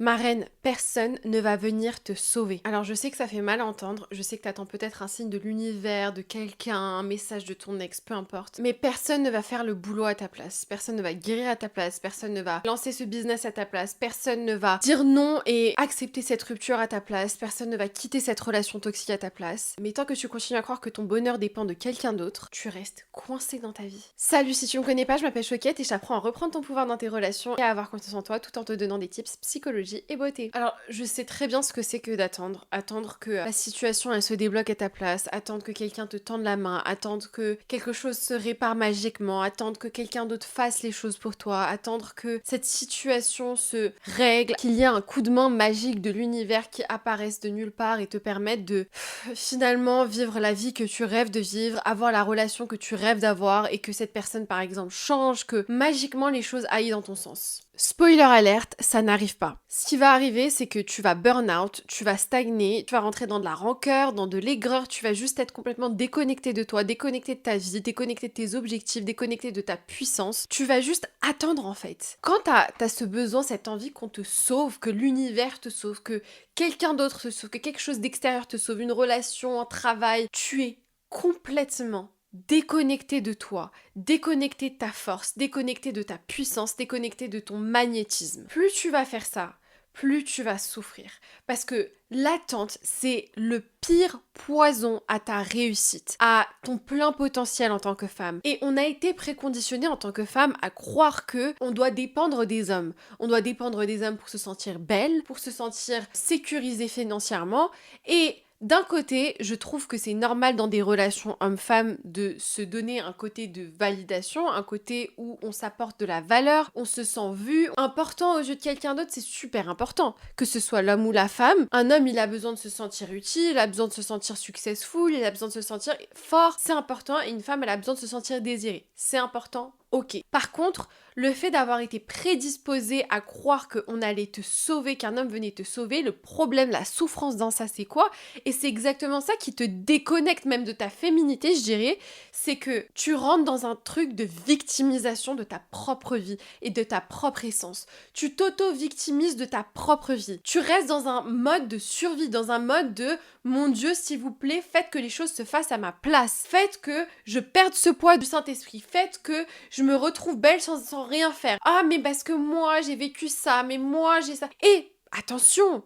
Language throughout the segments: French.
Ma reine, personne ne va venir te sauver. Alors je sais que ça fait mal à entendre, je sais que t'attends peut-être un signe de l'univers, de quelqu'un, un message de ton ex, peu importe. Mais personne ne va faire le boulot à ta place, personne ne va guérir à ta place, personne ne va lancer ce business à ta place, personne ne va dire non et accepter cette rupture à ta place, personne ne va quitter cette relation toxique à ta place. Mais tant que tu continues à croire que ton bonheur dépend de quelqu'un d'autre, tu restes coincé dans ta vie. Salut, si tu me connais pas, je m'appelle Choquette et je t'apprends à reprendre ton pouvoir dans tes relations et à avoir confiance en toi tout en te donnant des tips psychologie et beauté. Alors, je sais très bien ce que c'est que d'attendre. Attendre que la situation, elle se débloque à ta place. Attendre que quelqu'un te tende la main. Attendre que quelque chose se répare magiquement. Attendre que quelqu'un d'autre fasse les choses pour toi. Attendre que cette situation se règle. Qu'il y ait un coup de main magique de l'univers qui apparaisse de nulle part et te permette de finalement vivre la vie que tu rêves de vivre. Avoir la relation que tu rêves d'avoir et que cette personne, par exemple, change. Que magiquement les choses aillent dans ton sens. Spoiler alerte, ça n'arrive pas. Ce qui va arriver, c'est que tu vas burn out, tu vas stagner, tu vas rentrer dans de la rancœur, dans de l'aigreur, tu vas juste être complètement déconnecté de toi, déconnecté de ta vie, déconnecté de tes objectifs, déconnecté de ta puissance. Tu vas juste attendre en fait. Quand t'as ce besoin, cette envie qu'on te sauve, que l'univers te sauve, que quelqu'un d'autre te sauve, que quelque chose d'extérieur te sauve, une relation, un travail, tu es complètement déconnecté de toi, déconnecté de ta force, déconnecté de ta puissance, déconnecté de ton magnétisme. Plus tu vas faire ça, plus tu vas souffrir. Parce que l'attente, c'est le pire poison à ta réussite, à ton plein potentiel en tant que femme. Et on a été préconditionné en tant que femme à croire que on doit dépendre des hommes. On doit dépendre des hommes pour se sentir belle, pour se sentir sécurisée financièrement et d'un côté, je trouve que c'est normal dans des relations hommes-femmes de se donner un côté de validation, un côté où on s'apporte de la valeur, on se sent vu, important aux yeux de quelqu'un d'autre, c'est super important. Que ce soit l'homme ou la femme, un homme il a besoin de se sentir utile, il a besoin de se sentir successful, il a besoin de se sentir fort, c'est important, et une femme elle a besoin de se sentir désirée, c'est important. Ok. Par contre, le fait d'avoir été prédisposé à croire qu'on allait te sauver, qu'un homme venait te sauver, le problème, la souffrance dans ça, c'est quoi? Et c'est exactement ça qui te déconnecte même de ta féminité, je dirais, c'est que tu rentres dans un truc de victimisation de ta propre vie et de ta propre essence. Tu t'auto-victimises de ta propre vie. Tu restes dans un mode de survie, dans un mode de mon Dieu, s'il vous plaît, faites que les choses se fassent à ma place. Faites que je perde ce poids du Saint-Esprit. Faites que je me retrouve belle sans rien faire. Ah, mais parce que moi, j'ai vécu ça, mais moi, j'ai ça. Et attention,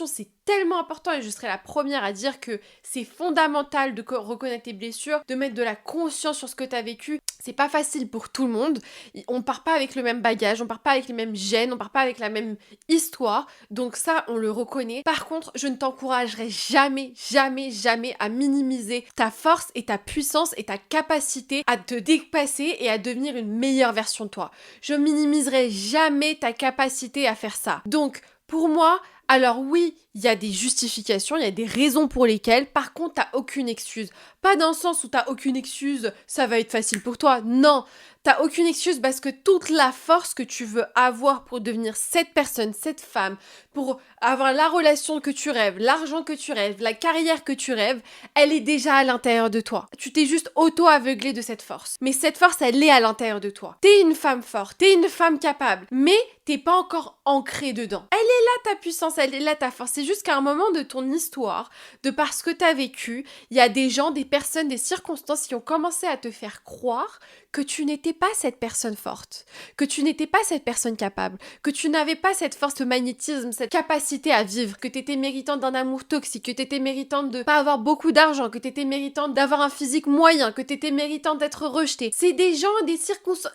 c'est tellement important et je serai la première à dire que c'est fondamental de reconnaître tes blessures, de mettre de la conscience sur ce que tu as vécu. C'est pas facile pour tout le monde. On part pas avec le même bagage, on part pas avec les mêmes gènes, on part pas avec la même histoire. Donc ça, on le reconnaît. Par contre, je ne t'encouragerai jamais, jamais, jamais à minimiser ta force et ta puissance et ta capacité à te dépasser et à devenir une meilleure version de toi. Je minimiserai jamais ta capacité à faire ça. Donc, pour moi, alors oui, il y a des justifications, il y a des raisons pour lesquelles, par contre, t'as aucune excuse. Pas dans le sens où t'as aucune excuse, ça va être facile pour toi. Non, t'as aucune excuse parce que toute la force que tu veux avoir pour devenir cette personne, cette femme, pour avoir la relation que tu rêves, l'argent que tu rêves, la carrière que tu rêves, elle est déjà à l'intérieur de toi. Tu t'es juste auto-aveuglé de cette force. Mais cette force, elle est à l'intérieur de toi. T'es une femme forte, t'es une femme capable, mais t'es pas encore ancrée dedans. Elle est là ta puissance, elle est là ta force. C'est juste qu'à un moment de ton histoire, de parce que t'as vécu, il y a des gens, des personnes, des circonstances qui ont commencé à te faire croire que tu n'étais pas cette personne forte, que tu n'étais pas cette personne capable, que tu n'avais pas cette force de magnétisme, cette capacité à vivre, que tu étais méritante d'un amour toxique, que tu étais méritante de pas avoir beaucoup d'argent, que tu étais méritante d'avoir un physique moyen, que tu étais méritante d'être rejetée. C'est des gens, des circonstances,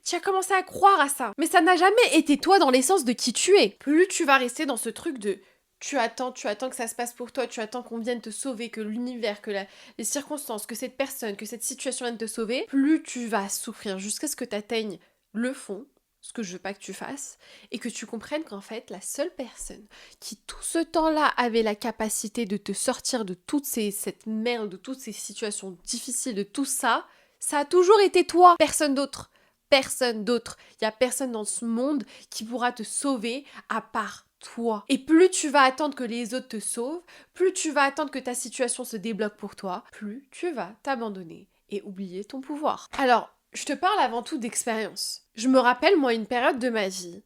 tu as commencé à croire à ça. Mais ça n'a jamais été toi dans l'essence de qui tu es. Plus tu vas rester dans ce truc de tu attends que ça se passe pour toi, tu attends qu'on vienne te sauver, que l'univers, que les circonstances, que cette personne, que cette situation vienne te sauver, plus tu vas souffrir jusqu'à ce que tu atteignes le fond, ce que je veux pas que tu fasses, et que tu comprennes qu'en fait, la seule personne qui tout ce temps-là avait la capacité de te sortir de cette merde, de toutes ces situations difficiles, de tout ça, ça a toujours été toi, personne d'autre. Personne d'autre. Il y a personne dans ce monde qui pourra te sauver à part toi. Et plus tu vas attendre que les autres te sauvent, plus tu vas attendre que ta situation se débloque pour toi, plus tu vas t'abandonner et oublier ton pouvoir. Alors, je te parle avant tout d'expérience. Je me rappelle, moi, une période de ma vie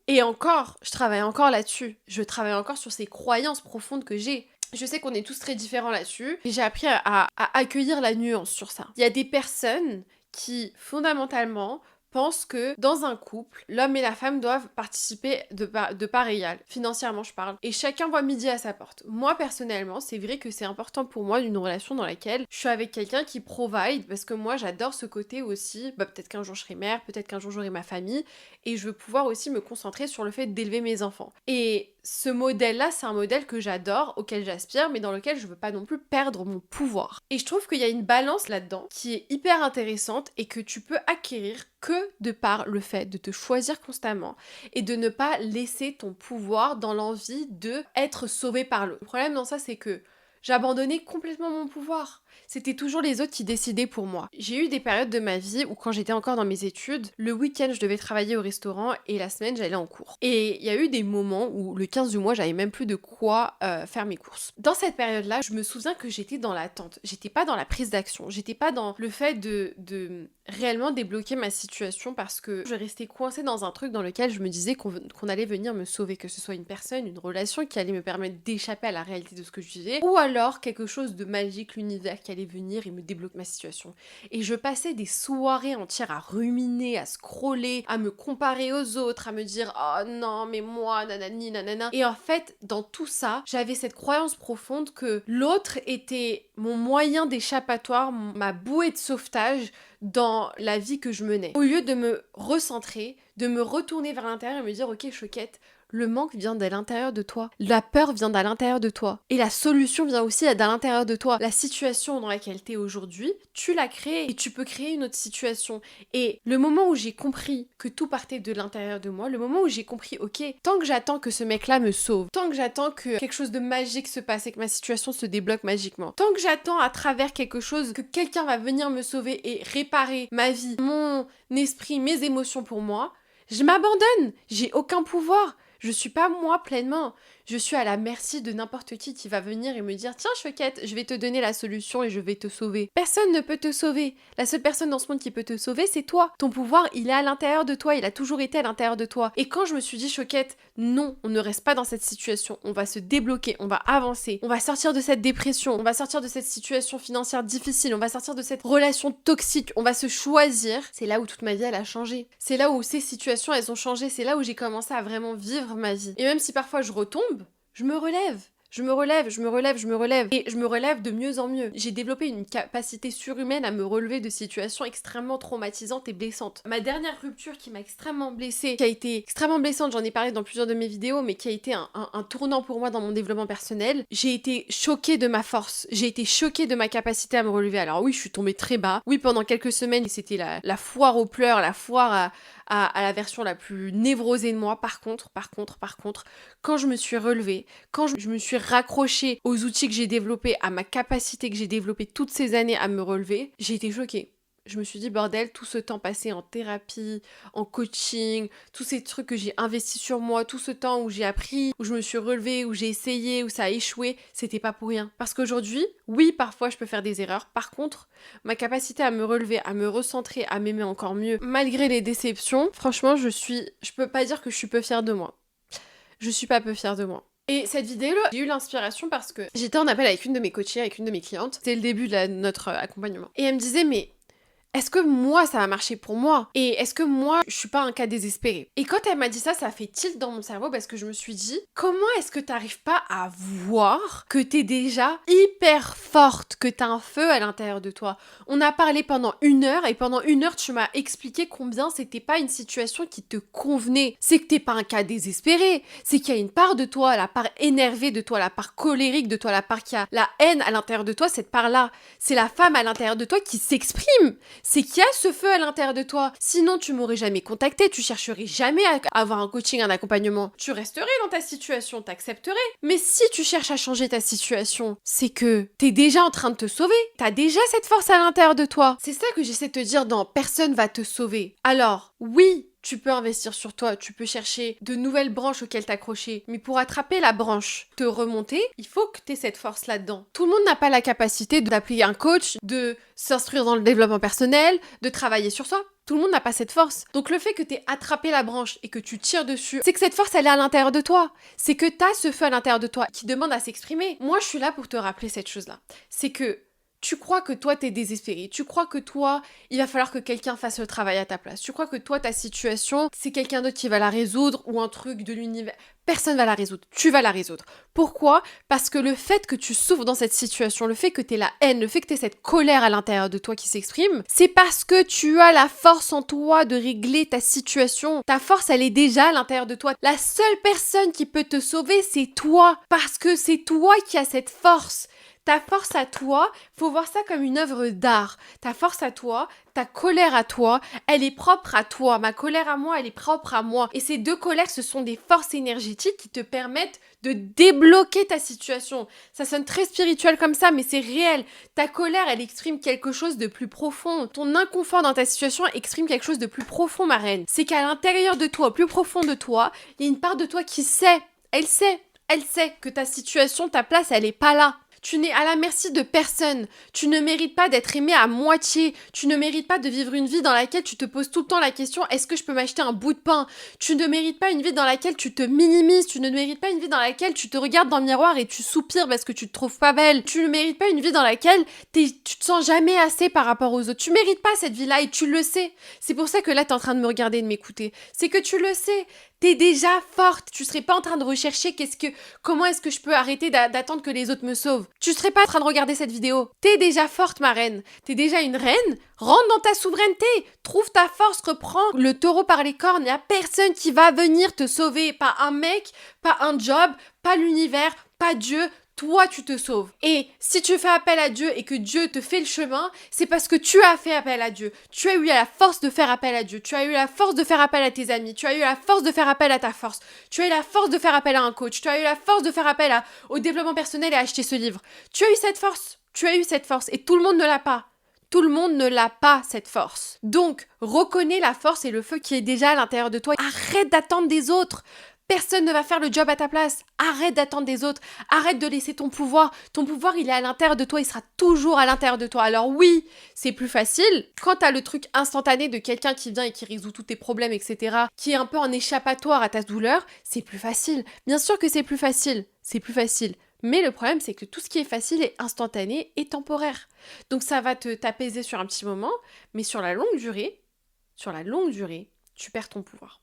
Et encore, je travaille encore là-dessus. Je travaille encore sur ces croyances profondes que j'ai. Je sais qu'on est tous très différents là-dessus. Et j'ai appris à accueillir la nuance sur ça. Il y a des personnes qui, fondamentalement, pensent que dans un couple, l'homme et la femme doivent participer de part égale. Financièrement, je parle. Et chacun voit midi à sa porte. Moi, personnellement, c'est vrai que c'est important pour moi d'une relation dans laquelle je suis avec quelqu'un qui provide, parce que moi, j'adore ce côté aussi. Peut-être qu'un jour je serai mère, peut-être qu'un jour j'aurai ma famille, et je veux pouvoir aussi me concentrer sur le fait d'élever mes enfants. Et ce modèle-là, c'est un modèle que j'adore, auquel j'aspire, mais dans lequel je veux pas non plus perdre mon pouvoir. Et je trouve qu'il y a une balance là-dedans qui est hyper intéressante et que tu peux acquérir que de par le fait de te choisir constamment et de ne pas laisser ton pouvoir dans l'envie de être sauvé par l'autre. Le problème dans ça, c'est que j'abandonnais complètement mon pouvoir. C'était toujours les autres qui décidaient pour moi. J'ai eu des périodes de ma vie où quand j'étais encore dans mes études, le week-end je devais travailler au restaurant et la semaine j'allais en cours. Et il y a eu des moments où le 15 du mois j'avais même plus de quoi faire mes courses. Dans cette période-là, je me souviens que j'étais dans l'attente. J'étais pas dans la prise d'action. J'étais pas dans le fait de réellement débloquer ma situation parce que je restais coincée dans un truc dans lequel je me disais qu'on allait venir me sauver, que ce soit une personne, une relation qui allait me permettre d'échapper à la réalité de ce que je vivais, ou alors quelque chose de magique, l'univers qui allait venir et me débloquer ma situation. Et je passais des soirées entières à ruminer, à scroller, à me comparer aux autres, à me dire oh non mais moi nanani nanana. Et en fait dans tout ça j'avais cette croyance profonde que l'autre était mon moyen d'échappatoire, ma bouée de sauvetage dans la vie que je menais. Au lieu de me recentrer, de me retourner vers l'intérieur et me dire ok Choquette, le manque vient de l'intérieur de toi. La peur vient de l'intérieur de toi. Et la solution vient aussi de l'intérieur de toi. La situation dans laquelle t'es aujourd'hui, tu l'as créée et tu peux créer une autre situation. Et le moment où j'ai compris que tout partait de l'intérieur de moi, le moment où j'ai compris, ok, tant que j'attends que ce mec-là me sauve, tant que j'attends que quelque chose de magique se passe et que ma situation se débloque magiquement, tant que j'attends à travers quelque chose que quelqu'un va venir me sauver et réparer ma vie, mon esprit, mes émotions pour moi, je m'abandonne. J'ai aucun pouvoir. Je suis pas moi pleinement. Je suis à la merci de n'importe qui va venir et me dire tiens Choquette, je vais te donner la solution et je vais te sauver. Personne ne peut te sauver. La seule personne dans ce monde qui peut te sauver, c'est toi. Ton pouvoir, il est à l'intérieur de toi, il a toujours été à l'intérieur de toi. Et quand je me suis dit Choquette, non, on ne reste pas dans cette situation, on va se débloquer, on va avancer, on va sortir de cette dépression, on va sortir de cette situation financière difficile, on va sortir de cette relation toxique, on va se choisir. C'est là où toute ma vie elle a changé. C'est là où ces situations elles ont changé, c'est là où j'ai commencé à vraiment vivre ma vie. Et même si parfois je retombe, je me relève. Je me relève. Et je me relève de mieux en mieux. J'ai développé une capacité surhumaine à me relever de situations extrêmement traumatisantes et blessantes. Ma dernière rupture qui m'a extrêmement blessée, qui a été extrêmement blessante, j'en ai parlé dans plusieurs de mes vidéos, mais qui a été un tournant pour moi dans mon développement personnel, j'ai été choquée de ma force. J'ai été choquée de ma capacité à me relever. Alors oui, je suis tombée très bas. Oui, pendant quelques semaines, c'était la foire aux pleurs, la foire à la version la plus névrosée de moi. Par contre, quand je me suis relevée, quand je me suis raccrochée aux outils que j'ai développés, à ma capacité que j'ai développée toutes ces années à me relever, j'ai été choquée. Je me suis dit, bordel, tout ce temps passé en thérapie, en coaching, tous ces trucs que j'ai investis sur moi, tout ce temps où j'ai appris, où je me suis relevée, où j'ai essayé, où ça a échoué, c'était pas pour rien. Parce qu'aujourd'hui, oui, parfois je peux faire des erreurs. Par contre, ma capacité à me relever, à me recentrer, à m'aimer encore mieux, malgré les déceptions, franchement, je peux pas dire que je suis peu fière de moi. Je suis pas peu fière de moi. Et cette vidéo-là, j'ai eu l'inspiration parce que j'étais en appel avec une de mes coachées, avec une de mes clientes. C'était le début de notre accompagnement. Et elle me disait, mais est-ce que moi, ça va marcher pour moi? Et est-ce que moi, je suis pas un cas désespéré? Et quand elle m'a dit ça, ça a fait tilt dans mon cerveau parce que je me suis dit, comment est-ce que t'arrives pas à voir que t'es déjà hyper forte, que t'as un feu à l'intérieur de toi? On a parlé pendant 1 heure et pendant 1 heure, tu m'as expliqué combien c'était pas une situation qui te convenait. C'est que t'es pas un cas désespéré. C'est qu'il y a une part de toi, la part énervée de toi, la part colérique de toi, la part qui a la haine à l'intérieur de toi, cette part-là. C'est la femme à l'intérieur de toi qui s'exprime. C'est qu'il y a ce feu à l'intérieur de toi. Sinon, tu m'aurais jamais contacté, tu chercherais jamais à avoir un coaching, un accompagnement. Tu resterais dans ta situation, t'accepterais. Mais si tu cherches à changer ta situation, c'est que t'es déjà en train de te sauver. T'as déjà cette force à l'intérieur de toi. C'est ça que j'essaie de te dire dans « Personne va te sauver ». Alors, oui, tu peux investir sur toi, tu peux chercher de nouvelles branches auxquelles t'accrocher. Mais pour attraper la branche, te remonter, il faut que tu aies cette force là-dedans. Tout le monde n'a pas la capacité d'appeler un coach, de s'instruire dans le développement personnel, de travailler sur soi. Tout le monde n'a pas cette force. Donc le fait que tu aies attrapé la branche et que tu tires dessus, c'est que cette force, elle est à l'intérieur de toi. C'est que tu as ce feu à l'intérieur de toi qui demande à s'exprimer. Moi, je suis là pour te rappeler cette chose-là. C'est que tu crois que toi, t'es désespéré. Tu crois que toi, il va falloir que quelqu'un fasse le travail à ta place. Tu crois que toi, ta situation, c'est quelqu'un d'autre qui va la résoudre ou un truc de l'univers. Personne va la résoudre. Tu vas la résoudre. Pourquoi ? Parce que le fait que tu souffres dans cette situation, le fait que t'aies la haine, le fait que t'aies cette colère à l'intérieur de toi qui s'exprime, c'est parce que tu as la force en toi de régler ta situation. Ta force, elle est déjà à l'intérieur de toi. La seule personne qui peut te sauver, c'est toi. Parce que c'est toi qui as cette force. Ta force à toi, faut voir ça comme une œuvre d'art. Ta force à toi, ta colère à toi, elle est propre à toi. Ma colère à moi, elle est propre à moi. Et ces deux colères, ce sont des forces énergétiques qui te permettent de débloquer ta situation. Ça sonne très spirituel comme ça, mais c'est réel. Ta colère, elle exprime quelque chose de plus profond. Ton inconfort dans ta situation exprime quelque chose de plus profond, ma reine. C'est qu'à l'intérieur de toi, au plus profond de toi, il y a une part de toi qui sait. Elle sait que ta situation, ta place, elle est pas là. Tu n'es à la merci de personne. Tu ne mérites pas d'être aimé à moitié. Tu ne mérites pas de vivre une vie dans laquelle tu te poses tout le temps la question: est-ce que je peux m'acheter un bout de pain ? Tu ne mérites pas une vie dans laquelle tu te minimises. Tu ne mérites pas une vie dans laquelle tu te regardes dans le miroir et tu soupires parce que tu te trouves pas belle. Tu ne mérites pas une vie dans laquelle tu te sens jamais assez par rapport aux autres. Tu mérites pas cette vie-là et tu le sais. C'est pour ça que là, t'es en train de me regarder et de m'écouter. C'est que tu le sais. T'es déjà forte. Tu serais pas en train de rechercher comment est-ce que je peux arrêter d'attendre que les autres me sauvent. Tu serais pas en train de regarder cette vidéo. T'es déjà forte, ma reine. T'es déjà une reine. Rentre dans ta souveraineté. Trouve ta force. Reprends le taureau par les cornes. Y a personne qui va venir te sauver. Pas un mec, pas un job, pas l'univers, pas Dieu. Toi, tu te sauves. Et si tu fais appel à Dieu et que Dieu te fait le chemin, c'est parce que tu as fait appel à Dieu. Tu as eu la force de faire appel à Dieu. Tu as eu la force de faire appel à tes amis. Tu as eu la force de faire appel à ta force. Tu as eu la force de faire appel à un coach. Tu as eu la force de faire appel au développement personnel et à acheter ce livre. Tu as eu cette force. Tu as eu cette force. Et tout le monde ne l'a pas. Tout le monde ne l'a pas, cette force. Donc, reconnais la force et le feu qui est déjà à l'intérieur de toi. Arrête d'attendre des autres. Personne ne va faire le job à ta place. Arrête d'attendre des autres. Arrête de laisser ton pouvoir. Ton pouvoir, il est à l'intérieur de toi. Il sera toujours à l'intérieur de toi. Alors oui, c'est plus facile. Quand t'as le truc instantané de quelqu'un qui vient et qui résout tous tes problèmes, etc., qui est un peu en échappatoire à ta douleur, c'est plus facile. Bien sûr que c'est plus facile. C'est plus facile. Mais le problème, c'est que tout ce qui est facile est instantané et temporaire. Donc ça va t'apaiser sur un petit moment, mais sur la longue durée, tu perds ton pouvoir.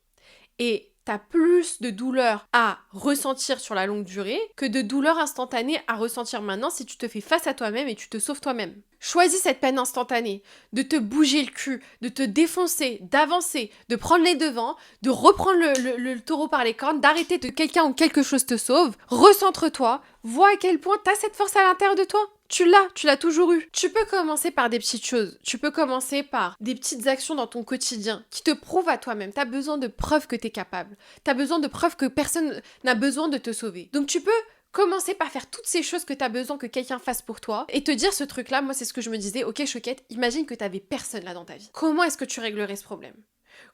Et t'as plus de douleur à ressentir sur la longue durée que de douleur instantanée à ressentir maintenant si tu te fais face à toi-même et tu te sauves toi-même. Choisis cette peine instantanée, de te bouger le cul, de te défoncer, d'avancer, de prendre les devants, de reprendre le taureau par les cornes, d'arrêter que quelqu'un ou quelque chose te sauve. Recentre-toi, vois à quel point t'as cette force à l'intérieur de toi. Tu l'as toujours eu. Tu peux commencer par des petites choses. Tu peux commencer par des petites actions dans ton quotidien qui te prouvent à toi-même. T'as besoin de preuves que t'es capable. T'as besoin de preuves que personne n'a besoin de te sauver. Donc tu peux commencer par faire toutes ces choses que t'as besoin que quelqu'un fasse pour toi et te dire ce truc-là. Moi, c'est ce que je me disais. Ok, Choquette, imagine que t'avais personne là dans ta vie. Comment est-ce que tu réglerais ce problème ?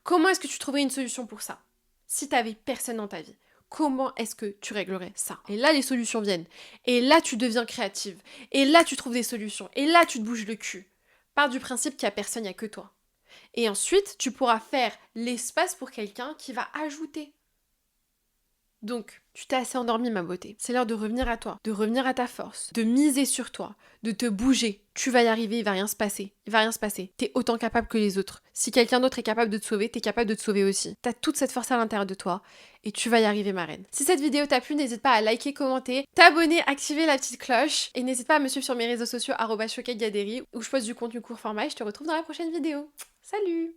Comment est-ce que tu trouverais une solution pour ça si t'avais personne dans ta vie ? Comment est-ce que tu réglerais ça ? Et là, les solutions viennent. Et là, tu deviens créative. Et là, tu trouves des solutions. Et là, tu te bouges le cul. Pars du principe qu'il n'y a personne, il n'y a que toi. Et ensuite, tu pourras faire l'espace pour quelqu'un qui va ajouter. Donc, tu t'es assez endormie, ma beauté. C'est l'heure de revenir à toi, de revenir à ta force, de miser sur toi, de te bouger. Tu vas y arriver, il va rien se passer. Il va rien se passer. T'es autant capable que les autres. Si quelqu'un d'autre est capable de te sauver, t'es capable de te sauver aussi. T'as toute cette force à l'intérieur de toi et tu vas y arriver, ma reine. Si cette vidéo t'a plu, n'hésite pas à liker, commenter, t'abonner, activer la petite cloche et n'hésite pas à me suivre sur mes réseaux sociaux @choquettegaderi où je poste du contenu court format et je te retrouve dans la prochaine vidéo. Salut!